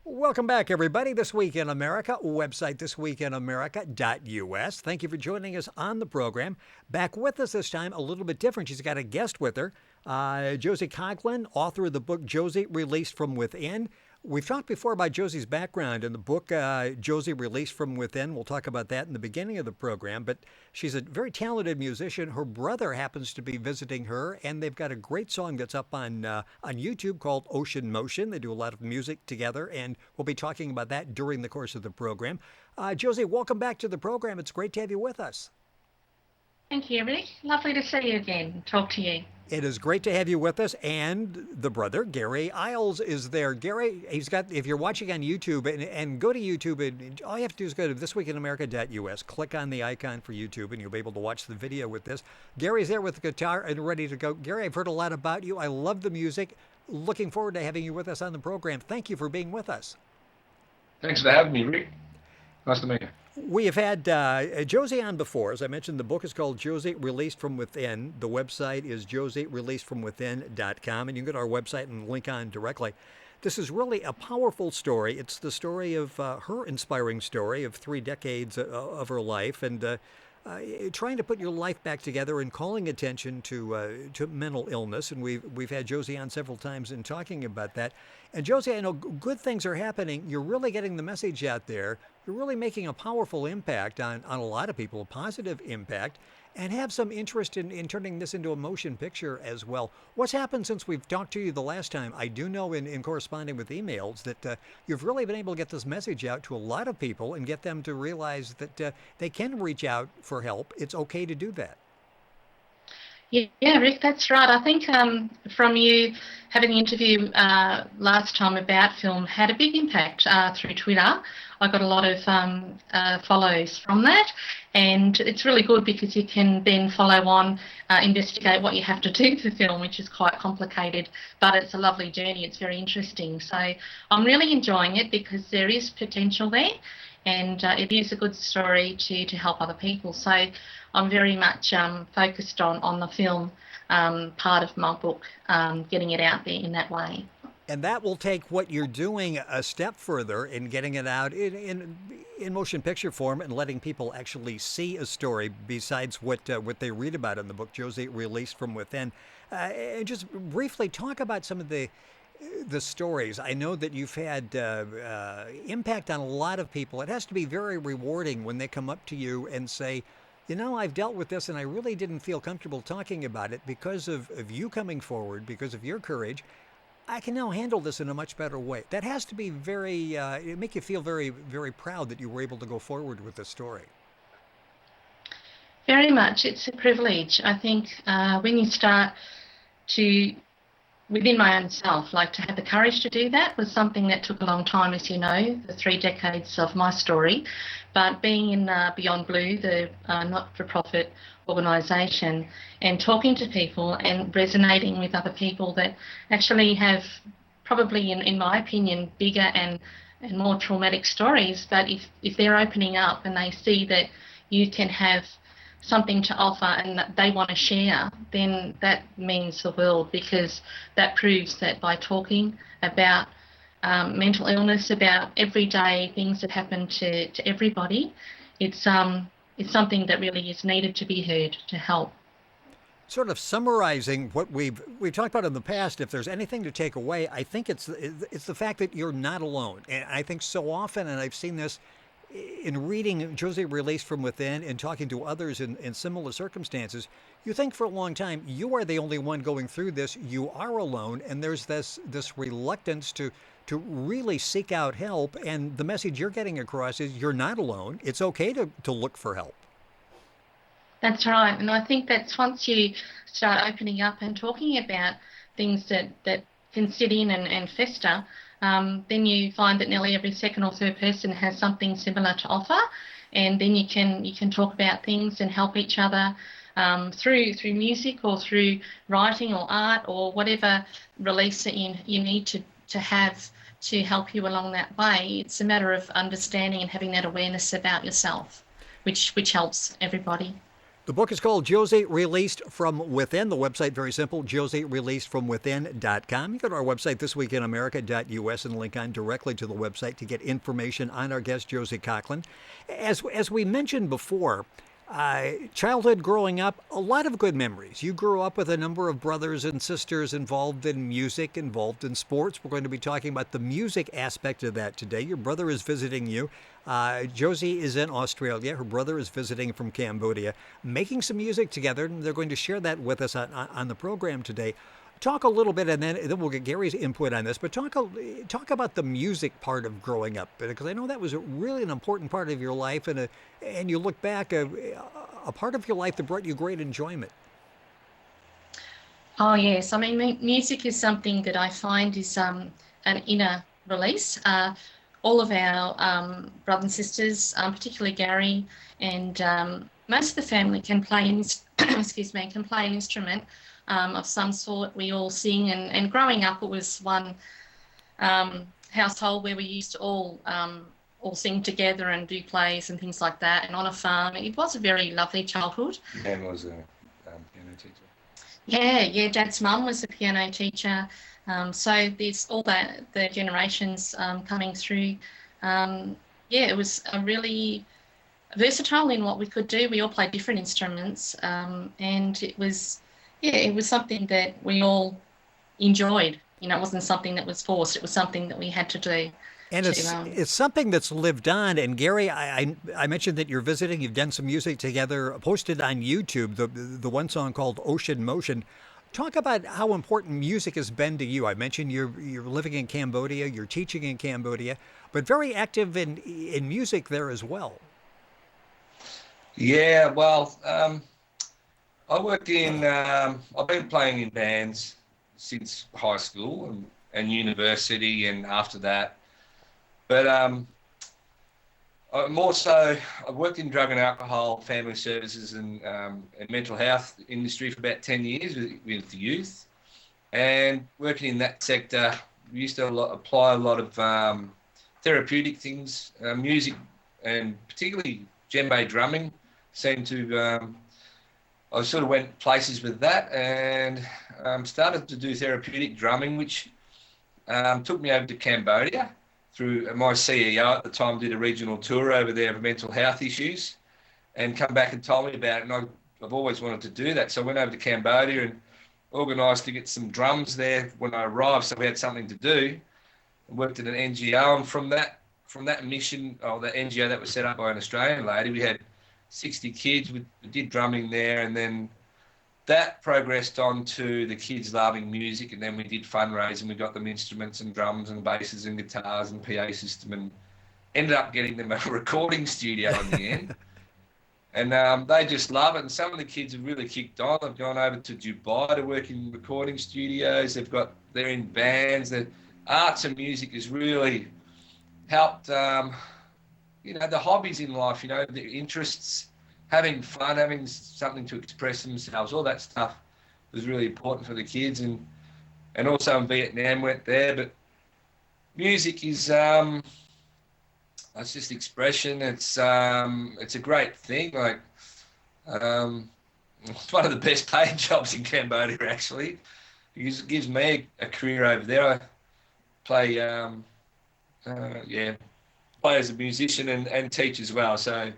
Welcome back, everybody. This Week in America, website thisweekinamerica.us. Thank you for joining us on the program. Back with us this time, a little bit different. She's got a guest with her, Josie Coghlan, author of the book Josie Released from Within. We've talked before about Josie's background in the book Josie Released from Within. We'll talk about that in the beginning of the program, but she's a very talented musician. Her brother happens to be visiting her, and they've got a great song that's up on YouTube called Ocean Motion. They do a lot of music together, and we'll be talking about that during the course of the program. Josie, welcome back to the program. It's great to have you with us. Thank you, Rick. Lovely to see you again and talk to you. It is great to have you with us, and the brother, Garry Eyles, is there. Gary, if you're watching on YouTube, and go to YouTube, and all you have to do is go to thisweekinamerica.us, click on the icon for YouTube, and you'll be able to watch the video with this. Gary's there with the guitar and ready to go. Garry, I've heard a lot about you. I love the music. Looking forward to having you with us on the program. Thank you for being with us. Thanks for having me, Rick. Nice to meet you. We have had Josie on before. As I mentioned, the book is called Josie Released from Within. The website is josiereleasedfromwithin.com, and you can go to our website and link on directly. This is really a powerful story. It's the story of her inspiring story of 3 decades of her life, and trying to put your life back together and calling attention to mental illness. And we've had Josie on several times in talking about that. And Josie, I know good things are happening. You're really getting the message out there. You're really making a powerful impact on a lot of people, a positive impact, and have some interest in turning this into a motion picture as well. What's happened since we've talked to you the last time? I do know in corresponding with emails that you've really been able to get this message out to a lot of people and get them to realize that they can reach out for help. It's okay to do that. Yeah, Rick, that's right. I think from you having the interview last time about film had a big impact through Twitter. I got a lot of follows from that, and it's really good because you can then follow on, investigate what you have to do for film, which is quite complicated, but it's a lovely journey. It's very interesting. So I'm really enjoying it because there is potential there, and it is a good story to help other people. So I'm very much focused on the film part of my book, getting it out there in that way. And that will take what you're doing a step further in getting it out in motion picture form and letting people actually see a story besides what they read about in the book, Josie Released from Within. And just briefly talk about some of the stories. I know that you've had impact on a lot of people. It has to be very rewarding when they come up to you and say, you know, I've dealt with this and I really didn't feel comfortable talking about it because of you coming forward, because of your courage. I can now handle this in a much better way. That has to be it make you feel very, very proud that you were able to go forward with this story. Very much. It's a privilege. I think when you start to, within my own self, like to have the courage to do that was something that took a long time, as you know, the 3 decades of my story. But being in Beyond Blue, the not-for-profit organisation, and talking to people and resonating with other people that actually have probably, in my opinion, bigger and more traumatic stories, but if they're opening up and they see that you can have something to offer and that they want to share, then that means the world, because that proves that by talking about mental illness, about everyday things that happen to everybody, it's something that really is needed to be heard to help. Sort of summarizing what we've talked about in the past, if there's anything to take away, I think it's the fact that you're not alone. And I think so often, and I've seen this in reading Josie Released from Within and talking to others in similar circumstances, you think for a long time you are the only one going through this, you are alone, and there's this reluctance to really seek out help. And the message you're getting across is you're not alone. It's okay to look for help. That's right. And I think that's once you start opening up and talking about things that can sit in and fester, then you find that nearly every second or third person has something similar to offer, and then you can talk about things and help each other through music or through writing or art or whatever release that you need to have to help you along that way. It's a matter of understanding and having that awareness about yourself, which helps everybody. The book is called Josie Released from Within. The website, very simple, josiereleasedfromwithin.com. You go to our website, thisweekinamerica.us, and link on directly to the website to get information on our guest, Josie Coghlan. As we mentioned before, childhood growing up, a lot of good memories. You grew up with a number of brothers and sisters involved in music, involved in sports. We're going to be talking about the music aspect of that today. Your brother is visiting you. Josie is in Australia. Her brother is visiting from Cambodia, making some music together, and they're going to share that with us on the program today. Talk a little bit, and then we'll get Gary's input on this, but talk about the music part of growing up, because I know that was really an important part of your life, and you look back, a part of your life that brought you great enjoyment. Oh, yes. I mean, music is something that I find is an inner release. All of our brothers and sisters, particularly Garry, and most of the family can play can play an instrument of some sort. We all sing, and growing up, it was one household where we used to all sing together and do plays and things like that. And on a farm, it was a very lovely childhood. Dan was a piano teacher. Yeah. Dad's mum was a piano teacher. So there's all the generations coming through. It was a really versatile in what we could do. We all played different instruments, and it was something that we all enjoyed. You know, it wasn't something that was forced. It was something that we had to do. And it's something that's lived on. And Garry, I mentioned that you're visiting. You've done some music together, posted on YouTube, the one song called Ocean Motion. Talk about how important music has been to you. I mentioned you're living in Cambodia, you're teaching in Cambodia, but very active in music there as well. Yeah, well, I've been playing in bands since high school and university and after that. But more so, I've worked in drug and alcohol, family services and mental health industry for about 10 years with the youth. And working in that sector, we used to apply a lot of therapeutic things, music, and particularly djembe drumming seemed to... I sort of went places with that and started to do therapeutic drumming, which took me over to Cambodia. Through my CEO at the time, did a regional tour over there of mental health issues and come back and told me about it. And I've always wanted to do that. So I went over to Cambodia and organised to get some drums there when I arrived, so we had something to do. I worked at an NGO, and from that mission, that NGO that was set up by an Australian lady, we had 60 kids. We did drumming there, and then that progressed on to the kids loving music, and then we did fundraising. We got them instruments and drums and basses and guitars and PA system, and ended up getting them a recording studio in the end. And they just love it. And some of the kids have really kicked on. They've gone over to Dubai to work in recording studios. They're in bands. The arts and music has really helped, the hobbies in life, their interests, having fun, having something to express themselves, all that stuff was really important for the kids. And also in Vietnam, went there. But music is, it's just expression. It's a great thing. Like, it's one of the best paid jobs in Cambodia, actually. It gives me a career over there. I play, play as a musician and teach as well. So,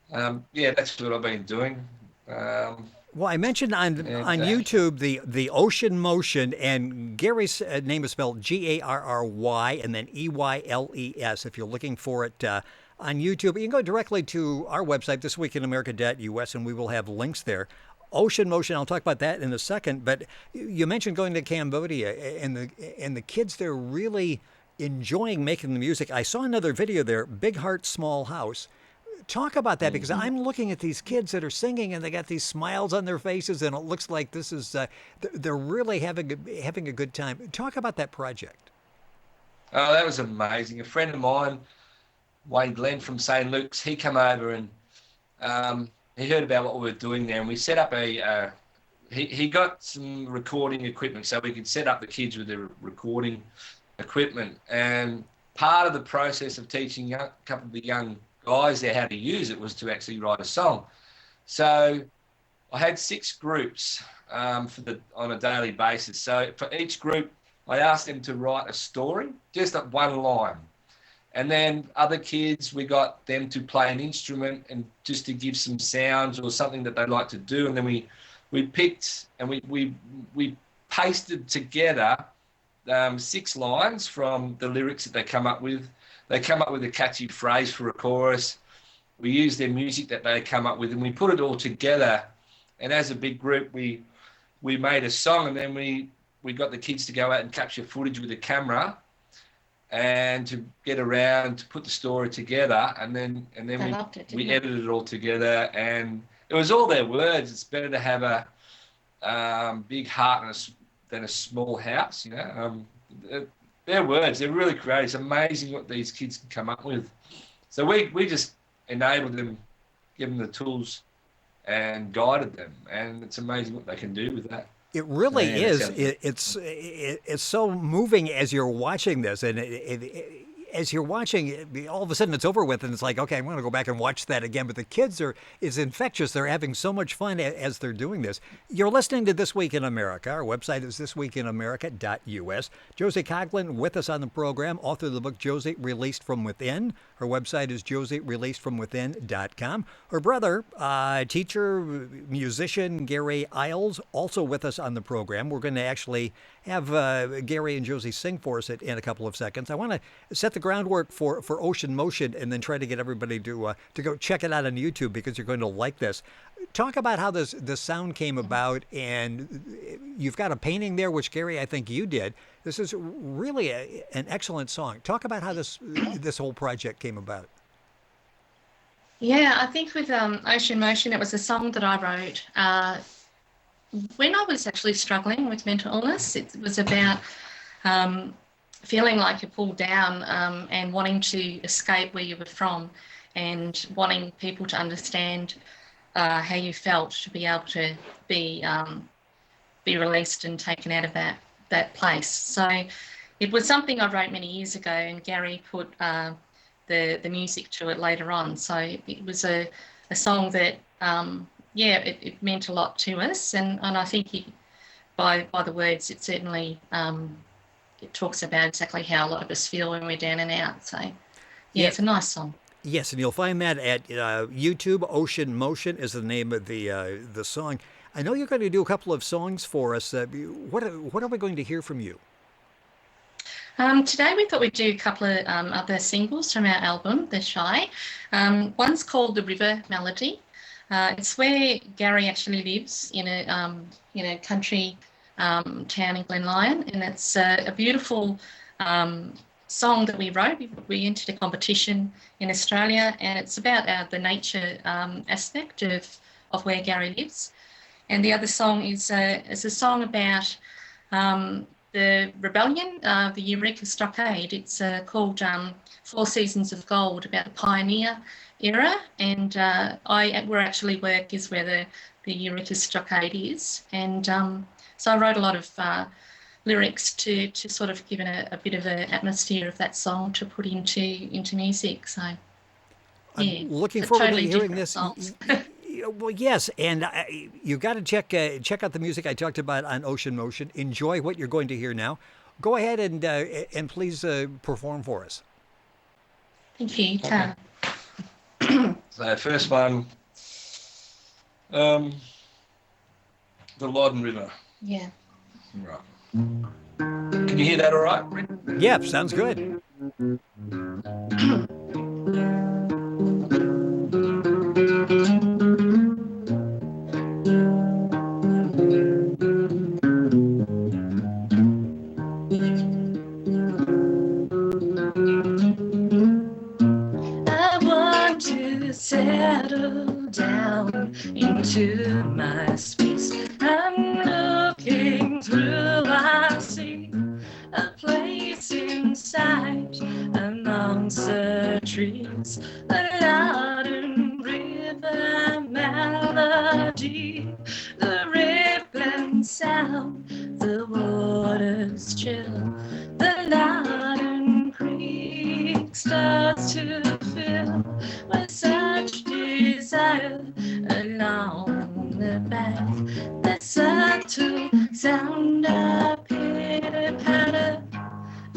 that's what I've been doing. Well, I mentioned on YouTube the Ocean Motion, and Gary's name is spelled Garry and then Eyles. If you're looking for it on YouTube, you can go directly to our website, thisweekinamerica.us, and we will have links there. Ocean Motion, I'll talk about that in a second. But you mentioned going to Cambodia, and the kids there really enjoying making the music. I saw another video there, Big Heart, Small House. Talk about that, because I'm looking at these kids that are singing and they got these smiles on their faces, and it looks like this is they're really having a good time. Talk about that project. Oh, that was amazing. A friend of mine, Wayne Glenn from St. Luke's, he came over and he heard about what we were doing there, and we set up he got some recording equipment so we could set up the kids with their recording equipment. And part of the process of teaching a couple of the young guys there how to use it was to actually write a song. So I had 6 groups on a daily basis. So for each group, I asked them to write a story, just at one line. And then other kids, we got them to play an instrument and just to give some sounds or something that they like to do. And then we picked and we pasted together 6 lines from the lyrics that they come up with. They come up with a catchy phrase for a chorus. We use their music that they come up with, and we put it all together. And as a big group, we made a song, and then we got the kids to go out and capture footage with a camera, and to get around to put the story together, and then we edited it all together, and it was all their words. It's better to have a big heart than a small house, you know. Their words, they're really creative. It's amazing what these kids can come up with. So we just enabled them, give them the tools, and guided them, and it's amazing what they can do with that. It really is. It's so moving as you're watching this, and as you're watching, all of a sudden it's over with, and it's like, okay, I'm going to go back and watch that again. But the kids is infectious. They're having so much fun as they're doing this. You're listening to This Week in America. Our website is thisweekinamerica.us. Josie Coghlan with us on the program, author of the book Josie Released from Within. Her website is josiereleasedfromwithin.com. Her brother, teacher, musician, Garry Eyles, also with us on the program. We're going to actually have Garry and Josie sing for us in a couple of seconds. I want to set the groundwork for Ocean Motion and then try to get everybody to go check it out on YouTube, because you're going to like this. Talk about how this sound came about, and you've got a painting there, which, Garry, I think you did. This is really an excellent song. Talk about how this whole project came about. Yeah, I think with Ocean Motion, it was a song that I wrote when I was actually struggling with mental illness. It was about feeling like you're pulled down and wanting to escape where you were from, and wanting people to understand how you felt, to be able to be released and taken out of that place. So it was something I wrote many years ago, and Garry put the music to it later on. So it was a song that it meant a lot to us, and I think by the words, it certainly it talks about exactly how a lot of us feel when we're down and out. So it's a nice song. Yes, and you'll find that at YouTube. Ocean Motion is the name of the song. I know you're going to do a couple of songs for us. What are we going to hear from you? Today we thought we'd do a couple of other singles from our album, The Shy. One's called The River Melody. It's where Garry actually lives, in a country town in Glenlyon, and it's a beautiful song that we wrote. We entered a competition in Australia, and it's about the nature aspect of where Garry lives. And the other song is a song about the rebellion, the Eureka Stockade. It's called 4 Seasons of Gold, about the pioneer era, and where I actually work is where the Eureka Stockade is. And so I wrote a lot of lyrics to sort of give it a bit of an atmosphere of that song to put into music. So I'm looking forward totally to hearing different this. songs. Well, yes, and you've got to check out the music I talked about on Ocean Motion. Enjoy what you're going to hear now. Go ahead and please perform for us. Thank you. Okay. So first one, the Loddon River. Yeah. Right. Can you hear that all right, Rick? Yeah, sounds good. I want to settle down into my space. I'm looking through, I see a place inside amongst the trees, a Loddon River melody, the rippling sound, the water's chill, the Loddon Creek starts to fill with such desire, a along the path that's to sound a pitter-patter.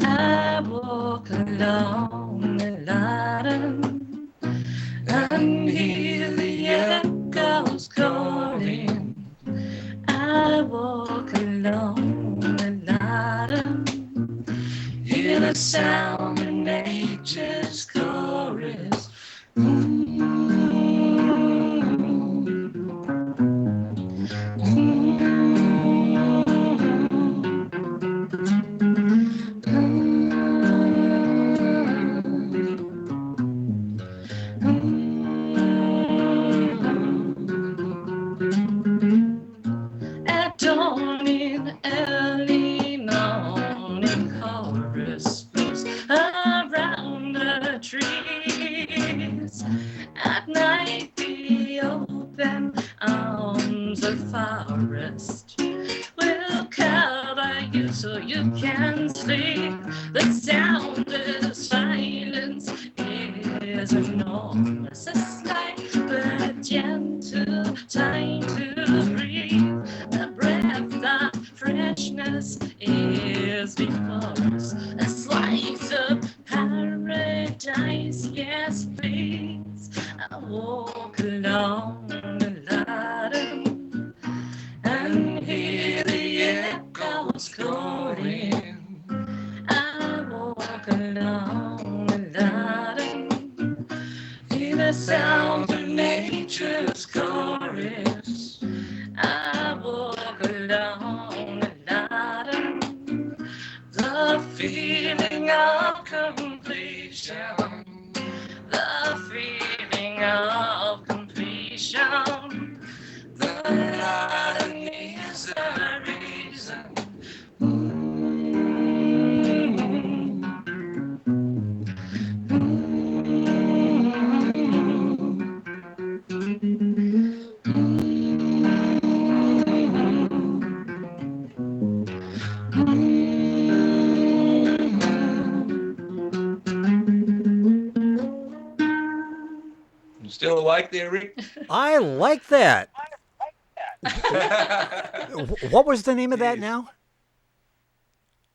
I walk along the line and hear the echoes calling. I walk along the line, hear the sound of nature's chorus. At dawn in early morning, chorus goes around the trees. At night, the open arms of forest will cover you so you can sleep. The sound of silence is enormous, a slight but gentle time to breathe. The breath of freshness is before us, a slice of paradise, yes please. I walk along the ladder and hear the echoes calling. I walk along the ladder, hear the sound of nature's chorus. I walk along the ladder, the feeling of completion, the feeling of completion. The ladder is a reason. You still awake there, Rick? I like that. What was the name of that Yes. now?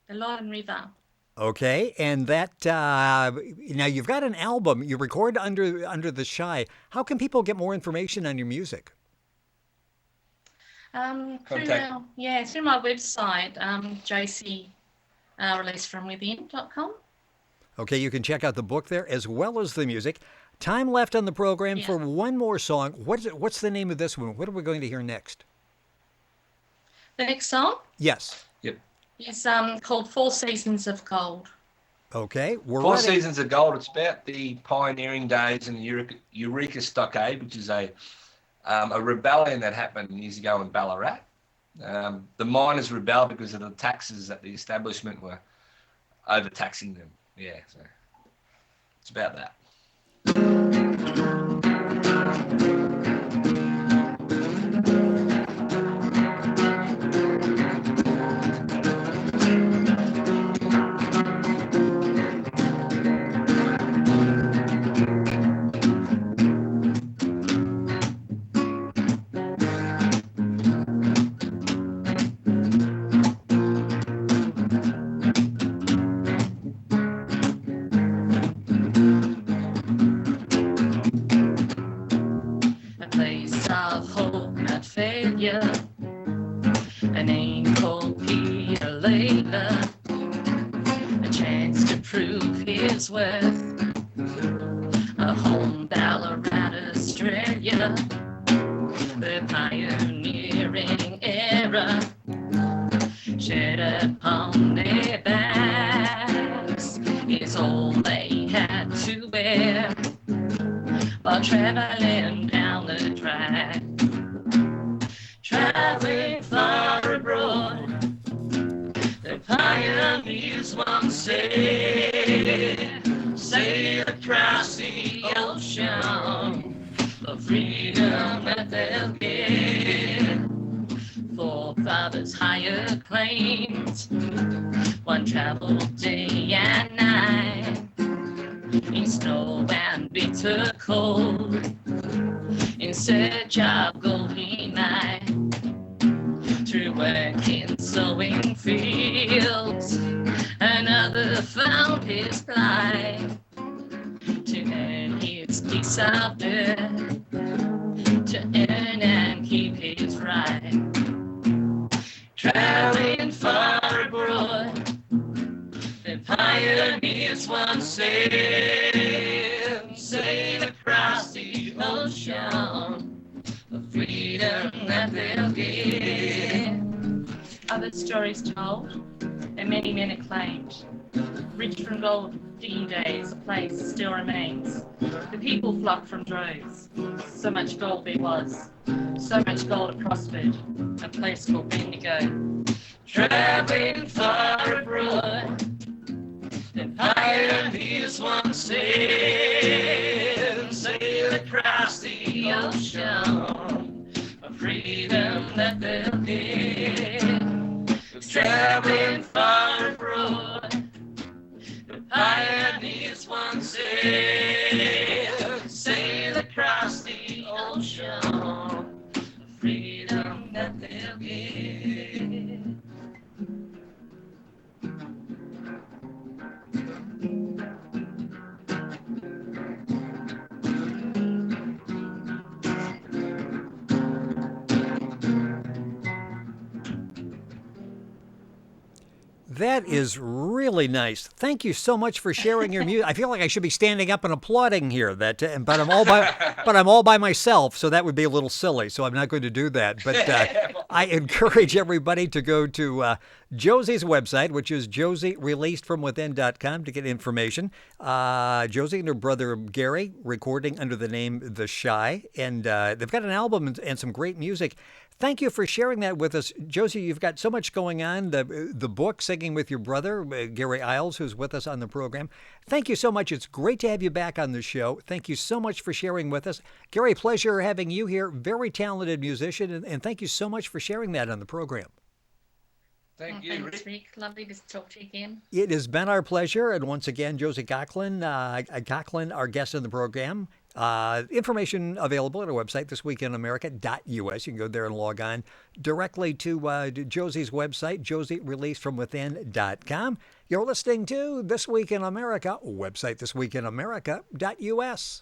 The Lion River. Okay, and that now you've got an album. You record under the Shy. How can people get more information on your music? Through Contact. through my website, Josie Released from Within.com. Okay, you can check out the book there as well as the music. Time left on the program Yeah. for one more song. What's the name of this one? What are we going to hear next? The next song Yes. Yep. is called 4 Seasons of Gold. Okay, we're Four ready. Seasons of Gold. It's about the pioneering days in the Eureka Stockade, which is a rebellion that happened years ago in Ballarat. The miners rebelled because of the taxes that the establishment were overtaxing them. Yeah, so it's about that. A place of hope, not failure. A name called Peter Layla. A chance to prove his worth. A home, Ballarat, Australia. The pioneering era. Shed upon their backs is all they had to wear while traveling down the track. Traveling far abroad, the pioneers once sail across the ocean for freedom that they'll get. Forefathers' higher claims, one traveled day and night. in snow and bitter cold, in search of golden night, through work in sowing fields, another found his plight, to earn his piece of dirt, to earn and keep his right. Traveling far abroad, the pioneers once sailed across the ocean, the freedom that they'll give. Other stories told, and many men acclaimed. Rich from gold digging days, a place still remains. The people flocked from droves. So much gold there was, so much gold it prospered. A place called Bendigo. Traveling far abroad, the pioneers once sailed across the ocean, a freedom that they'll give. Traveling far abroad, the pioneers once sailed across the ocean, the freedom that they'll give. That is really nice. Thank you so much for sharing your music. I feel like I should be standing up and applauding here, but I'm all by myself, so that would be a little silly. So I'm not going to do that. But I encourage everybody to go to Josie's website, which is josiereleasedfromwithin.com, to get information. Josie and her brother Garry recording under the name The Shy, and they've got an album and some great music. Thank you for sharing that with us. Josie, you've got so much going on. The book, Singing with Your Brother, Garry Eyles, who's with us on the program. Thank you so much. It's great to have you back on the show. Thank you so much for sharing with us. Garry, pleasure having you here. Very talented musician, and thank you so much for sharing that on the program. Thank you, Rick. Thanks, Rick. Lovely to talk to you again. It has been our pleasure. And once again, Josie Coghlan, our guest on the program. Information available at our website, thisweekinamerica.us. You can go there and log on directly to Josie's website, josiereleasedfromwithin.com. You're listening to This Week in America, website thisweekinamerica.us.